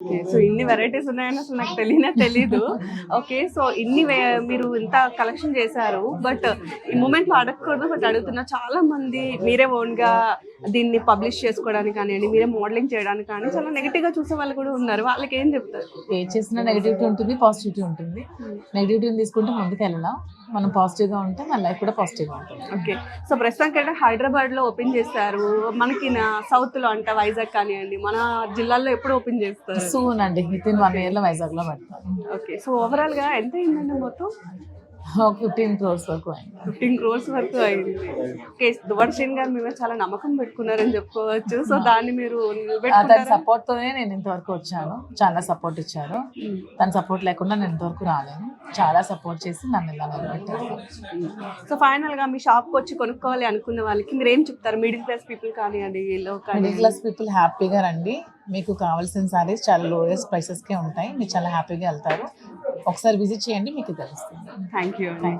Okay. So ఇన్ని varieties ఉన్నాయని అసలు నాకు తెలీదు. ఓకే. సో మీరు ఇంత కలెక్షన్ చేశారు. బట్ ఈ మూమెంట్‌లో అడగకూడదు. బట్ అడుగుతున్నా, చాలా మంది మీరే ఓన్‌గా దీన్ని పబ్లిష్ చేసుకోవడానికి కానియండి, మీరే మోడలింగ్ చేయడానికి కానీ చాలా నెగెటివ్‌గా చూసే వాళ్ళు కూడా ఉన్నారు. వాళ్ళకేం చెప్తారు? ఏ చేసినా నెగటివిటీ ఉంటుంది, పాజిటివిటీ ఉంటుంది. నెగటివిటీని తీసుకుంటే ముందుకు వెళ్ళాం. మనం పాజిటివ్గా ఉంటే మన లైఫ్ కూడా పాజిటివ్గా ఉంటుంది. ఓకే. సో ప్రస్తుతానికైతే హైదరాబాద్‌లో ఓపెన్ చేశారు. మనకి సౌత్‌లో అంటే వైజాగ్ కానియండి, మన జిల్లాల్లో ఎప్పుడు ఓపెన్ చేస్తారు? సూన్ అండి, వితిన్ 1 yearలో వైజాగ్లో పెడతాం. ఓకే. సో ఓవరాల్‌గా ఎంత అయిందండి మొత్తం? 15 crores వరకు అయింది. 15 క్రోర్స్ వరకు అయింది. ఓకే. దువ్వాడ శ్రీను గారు మీ మీద చాలా నమ్మకం పెట్టుకున్నారని చెప్పుకోవచ్చు. సో దాన్ని మీరు తన నిలబెట్టుకుంటారా? సపోర్ట్తోనే నేను ఇంతవరకు వచ్చాను. చాలా సపోర్ట్ ఇచ్చారు. తన సపోర్ట్ లేకుండా నేను ఇంతవరకు రాలేను. చాలా సపోర్ట్ చేసి నన్ను ఇలా నిలబెట్టారు. సో ఫైనల్‌గా మీ షాప్‌కి వచ్చి కొనుక్కోవాలి అనుకున్న వాళ్ళకి మీరేం చెప్తారు? మిడిల్ క్లాస్ పీపుల్ కానియండి, లో మిడిల్ కానియండి. క్లాస్ పీపుల్ హ్యాపీగా రండి. మీకు కావాల్సిన సారీస్ చాలా లోయెస్ట్ ప్రైసెస్కే ఉంటాయి. మీరు చాలా హ్యాపీగా వెళ్తారు. ఒకసారి విజిట్ చేయండి, మీకు తెలుస్తుంది. థ్యాంక్ యూ అండి.